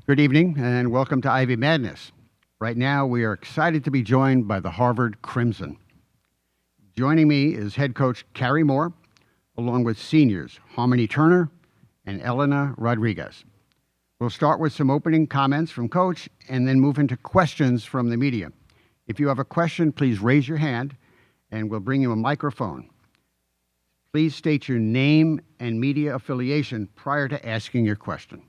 Good evening and welcome to Ivy Madness. Right now, we are excited to be joined by the Harvard Crimson. Joining me is head coach Carrie Moore, along with seniors Harmony Turner and Elena Rodriguez. We'll start with some opening comments from Coach and then move into questions from the media. If you have a question, please raise your hand and we'll bring you a microphone. Please state your name and media affiliation prior to asking your question.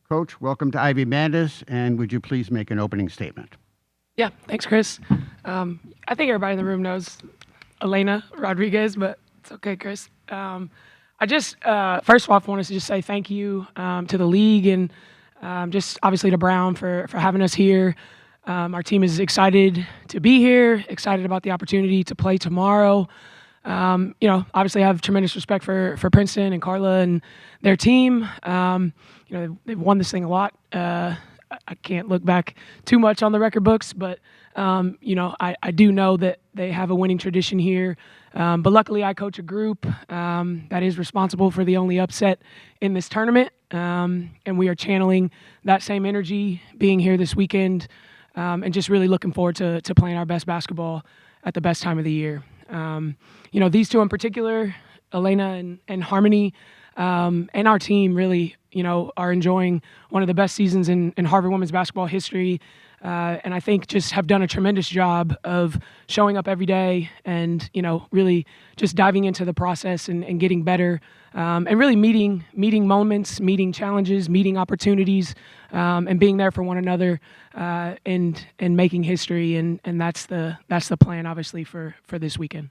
Coach, welcome to Ivy Madness, and would you please make an opening statement? Yeah, thanks, Chris. I think everybody in the room knows Elena Rodriguez, but it's okay, Chris. I just, first of all, wanted to just say thank you to the league and just obviously to Brown for having us here. Our team is excited to be here, excited about the opportunity to play tomorrow. Obviously I have tremendous respect for Princeton and Carla and their team. They've won this thing a lot. I can't look back too much on the record books, but, I do know that they have a winning tradition here. But luckily I coach a group that is responsible for the only upset in this tournament. And we are channeling that same energy being here this weekend and just really looking forward to playing our best basketball at the best time of the year. These two in particular, Elena and Harmony, and our team really, are enjoying one of the best seasons in Harvard women's basketball history. And I think just have done a tremendous job of showing up every day and, really just diving into the process and getting better, and really meeting moments, meeting challenges, meeting opportunities, and being there for one another, and making history. And that's the plan, obviously, for this weekend.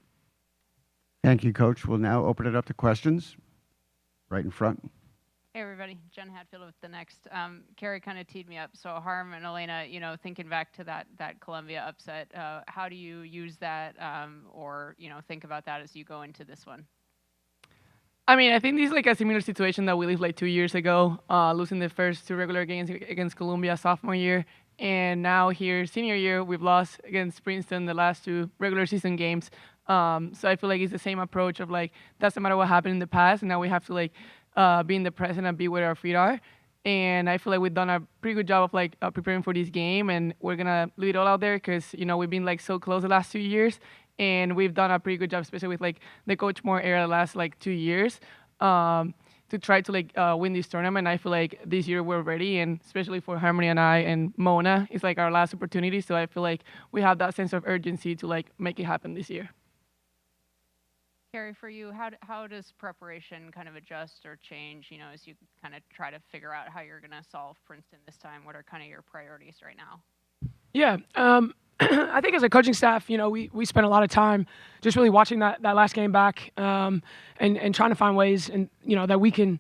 Thank you, Coach. We'll now open it up to questions. Right in front. Hey everybody, Jen Hatfield with The Next. Carrie kind of teed me up. So Harm and Elena, thinking back to that Columbia upset, how do you use that or think about that as you go into this one? I mean, I think this is like a similar situation that we lived like 2 years ago, losing the first two regular games against Columbia sophomore year. And now here, senior year, we've lost against Princeton the last two regular season games. So I feel like it's the same approach of like, doesn't matter what happened in the past, and now we have to like be in the present and be where our feet are. And I feel like we've done a pretty good job of like preparing for this game, and we're gonna leave it all out there because we've been like so close the last 2 years, and we've done a pretty good job, especially with like the Coach Moore era the last like 2 years, to try to like win this tournament. I feel like this year we're ready, and especially for Harmony and I and Mona, it's like our last opportunity. So I feel like we have that sense of urgency to like make it happen this year. Carrie, for you, how does preparation kind of adjust or change, as you kind of try to figure out how you're going to solve Princeton this time? What are kind of your priorities right now? Yeah, I think as a coaching staff, we spent a lot of time just really watching that last game back, and trying to find ways and that we can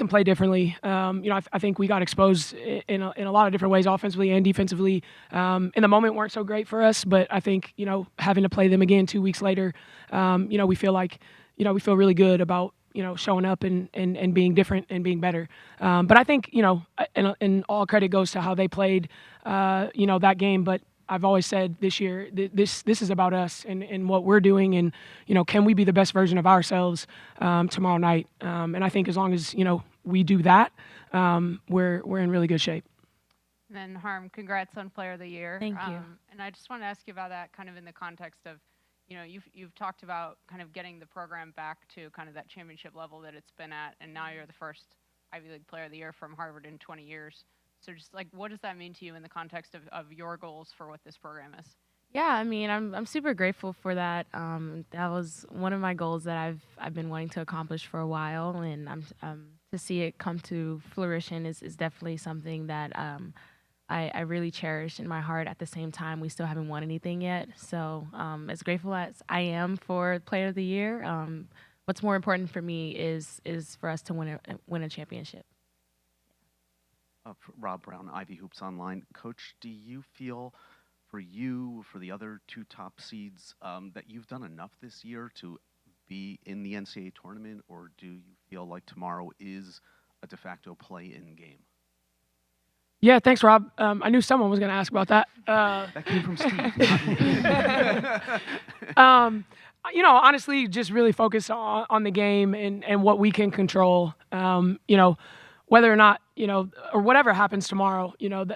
play differently. I think we got exposed in a lot of different ways, offensively and defensively. In the moment, weren't so great for us, but I think having to play them again 2 weeks later, we feel like we feel really good about showing up and being different and being better. But I think and all credit goes to how they played that game. But I've always said this year, this is about us and what we're doing, and can we be the best version of ourselves tomorrow night? And I think as long as we do that, we're in really good shape. And then Harm, congrats on Player of the Year. Thank you. And I just want to ask you about that kind of in the context of you've talked about kind of getting the program back to kind of that championship level that it's been at, and now you're the first Ivy League Player of the Year from Harvard in 20 years. So just like, what does that mean to you in the context of your goals for what this program is? Yeah, I mean, I'm super grateful for that. That was one of my goals that I've been wanting to accomplish for a while, and to see it come to fruition is definitely something that I really cherish in my heart. At the same time, we still haven't won anything yet. So as grateful as I am for Player of the Year, what's more important for me is for us to win a championship. Rob Brown, Ivy Hoops Online. Coach, do you feel for the other two top seeds, that you've done enough this year to be in the NCAA tournament, or do you feel like tomorrow is a de facto play-in game? Yeah, thanks, Rob. I knew someone was going to ask about that. That came from Steve. Honestly, just really focus on the game and what we can control. whether or not, or whatever happens tomorrow,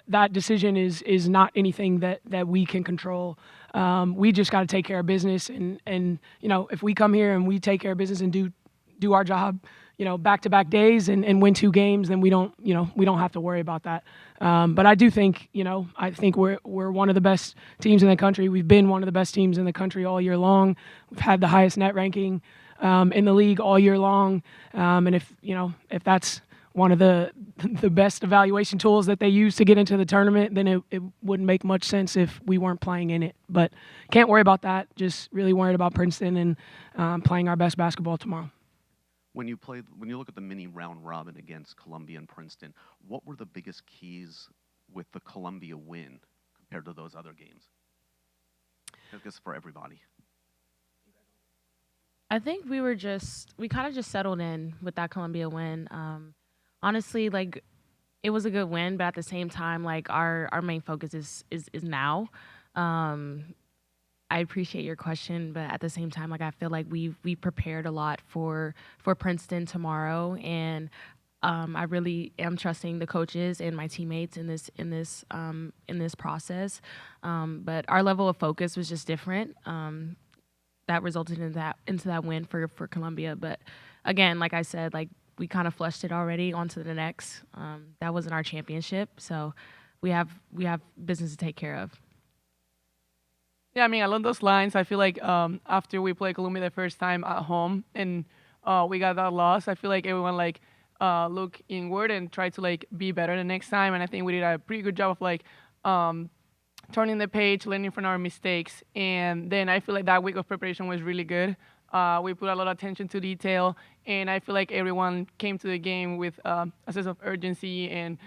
that decision is not anything that we can control. We just got to take care of business, and if we come here and we take care of business and do our job, back-to-back days and win 2 games, then we don't have to worry about that. But I do think, I think we're one of the best teams in the country. We've been one of the best teams in the country all year long. We've had the highest net ranking in the league all year long. And if that's one of the best evaluation tools that they use to get into the tournament, then it wouldn't make much sense if we weren't playing in it. But can't worry about that. Just really worried about Princeton and playing our best basketball tomorrow. When you look at the mini round robin against Columbia and Princeton, what were the biggest keys with the Columbia win compared to those other games? I guess for everybody. I think we kind of just settled in with that Columbia win. Honestly, like, it was a good win, but at the same time, like, our main focus is now. I appreciate your question, but at the same time, like, I feel like we prepared a lot for Princeton tomorrow, and I really am trusting the coaches and my teammates in this process. But our level of focus was just different. That resulted into that win for Columbia. But again, like I said, like, we kind of flushed it already onto the next. That wasn't our championship, so we have business to take care of. Yeah, I mean, along those lines, I feel like after we played Columbia the first time at home and we got that loss, I feel like everyone look inward and try to be better the next time. And I think we did a pretty good job of turning the page, learning from our mistakes. And then I feel like that week of preparation was really good. We put a lot of attention to detail, and I feel like everyone came to the game with a sense of urgency and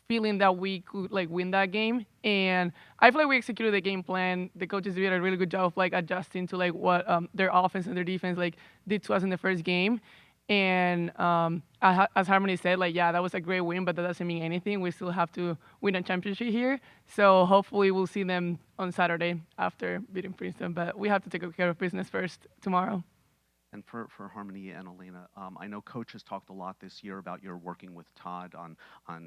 feeling that we could win that game. And I feel like we executed the game plan. The coaches did a really good job of adjusting to what their offense and their defense did to us in the first game. And as Harmony said, yeah, that was a great win, but that doesn't mean anything. We still have to win a championship here. So hopefully we'll see them on Saturday after beating Princeton. But we have to take care of business first tomorrow. And for Harmony and Elena, I know Coach has talked a lot this year about your working with Todd on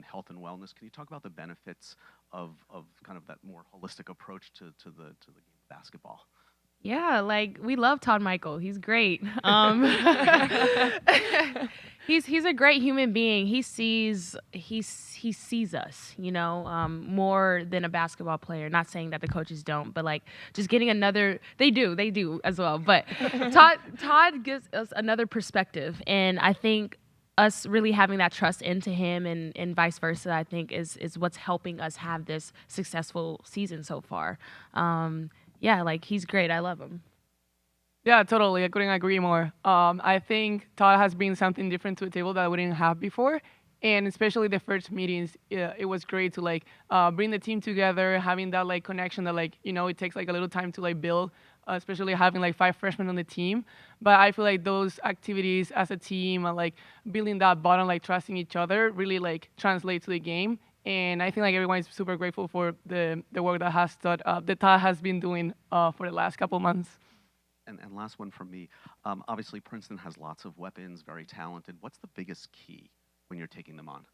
health and wellness. Can you talk about the benefits of kind of that more holistic approach to the game of basketball? Yeah, we love Todd Michael. He's great. He's a great human being. He sees us, more than a basketball player. Not saying that the coaches don't, but just getting another. They do as well. But Todd gives us another perspective, and I think us really having that trust into him and vice versa, I think is what's helping us have this successful season so far. Yeah, he's great. I love him. Yeah, totally. I couldn't agree more. I think Todd has been something different to the table that we didn't have before. And especially the first meetings, it was great to bring the team together, having that connection that it takes a little time to build, especially having 5 freshmen on the team. But I feel like those activities as a team and building that bond, trusting each other really translate to the game. And I think everyone is super grateful for the work that Todd has been doing for the last couple months. And last one from me. Obviously, Princeton has lots of weapons, very talented. What's the biggest key when you're taking them on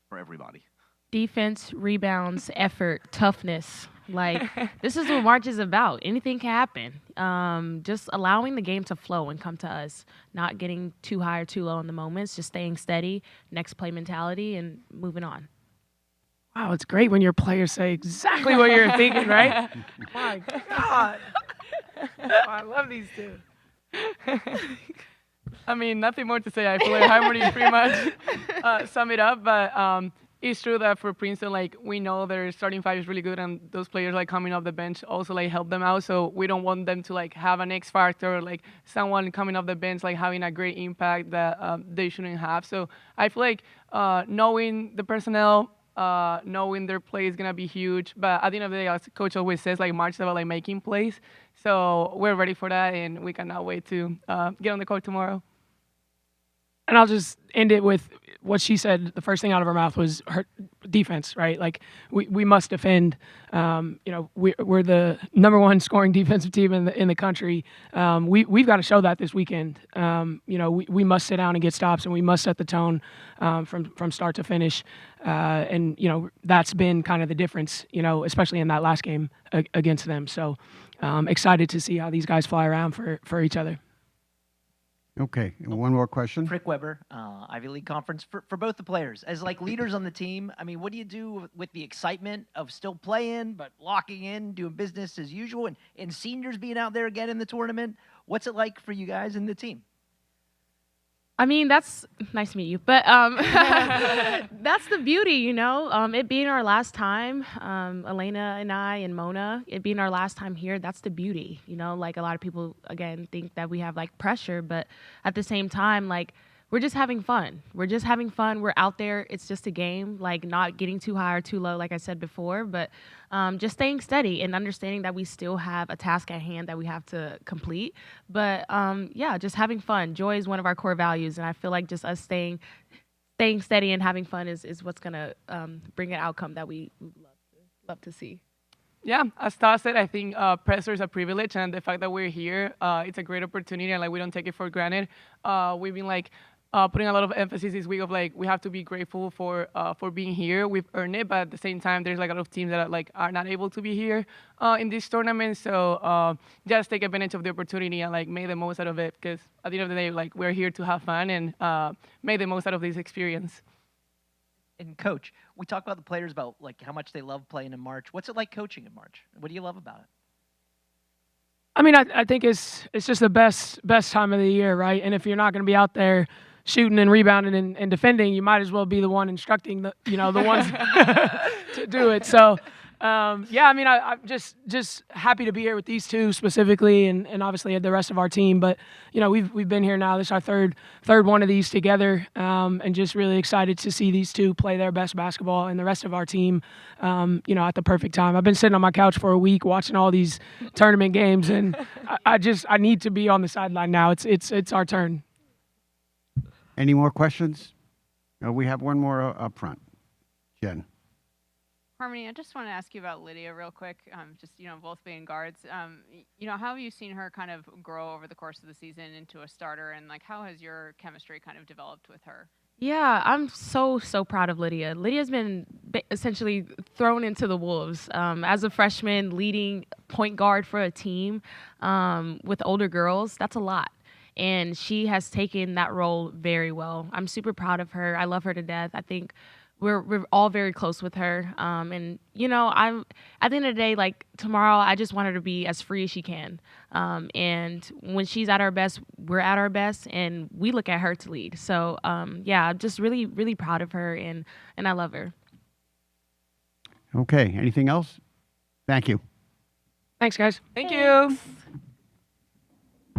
for everybody? Defense, rebounds, effort, toughness. This is what March is about. Anything can happen. Just allowing the game to flow and come to us. Not getting too high or too low in the moments. Just staying steady, next play mentality, and moving on. Wow, it's great when your players say exactly what you're thinking, right? My God. I love these two. I mean, nothing more to say. I feel like Harmony pretty much sum it up. But it's true that for Princeton, we know their starting 5 is really good, and those players coming off the bench also help them out. So we don't want them to have an X factor, someone coming off the bench having a great impact that they shouldn't have. So I feel like knowing the personnel, knowing their play is gonna be huge. But at the end of the day, as Coach always says, March is about making plays. So we're ready for that, and we cannot wait to get on the court tomorrow. And I'll just end it with what she said. The first thing out of her mouth was her defense, right? Like we must defend. We're the #1 scoring defensive team in the country. We've got to show that this weekend. We must sit down and get stops, and we must set the tone from start to finish. And that's been kind of the difference, especially in that last game against them. So excited to see how these guys fly around for each other. Okay, and one more question. Frick Weber, Ivy League Conference. For both the players, as like leaders on the team, I mean, what do you do with the excitement of still playing, but locking in, doing business as usual, and seniors being out there again in the tournament? What's it like for you guys and the team? I mean, that's nice to meet you, but that's the beauty, it being our last time, Elena and I and Mona, it being our last time here, that's the beauty, like a lot of people, again, think that we have like pressure, but at the same time, like, we're just having fun. We're out there. It's just a game, like not getting too high or too low, like I said before, but just staying steady and understanding that we still have a task at hand that we have to complete. But just having fun. Joy is one of our core values, and I feel like just us staying steady and having fun is what's gonna bring an outcome that we love to see. Yeah, as Todd said, I think pressure is a privilege, and the fact that we're here, it's a great opportunity, and like we don't take it for granted. We've been like putting a lot of emphasis this week of like we have to be grateful for being here. We've earned it, but at the same time, there's like a lot of teams that are not able to be here in this tournament. So just take advantage of the opportunity and like make the most out of it, because at the end of the day, like we're here to have fun and make the most out of this experience. And coach, we talk about the players about like how much they love playing in March. What's it like coaching in March? What do you love about it? I mean, I think it's just the best time of the year, right? And if you're not going to be out there shooting and rebounding and defending, you might as well be the one instructing the ones to do it. So, I mean, I'm just happy to be here with these two specifically, and obviously the rest of our team. But we've been here now. This is our third one of these together, and just really excited to see these two play their best basketball and the rest of our team, at the perfect time. I've been sitting on my couch for a week watching all these tournament games, and I need to be on the sideline now. It's our turn. Any more questions? No, we have one more up front. Jen. Harmony, I just want to ask you about Lydia real quick. Both being guards. How have you seen her kind of grow over the course of the season into a starter, and like how has your chemistry kind of developed with her? Yeah, I'm so proud of Lydia. Lydia's been essentially thrown into the wolves as a freshman, leading point guard for a team with older girls. That's a lot. And she has taken that role very well. I'm super proud of her. I love her to death. I think we're all very close with her. I'm at the end of the day, like tomorrow, I just want her to be as free as she can. And when she's at our best, we're at our best, and we look at her to lead. So I'm just really, really proud of her, and I love her. Okay. Anything else? Thank you. Thanks, guys. Thank you.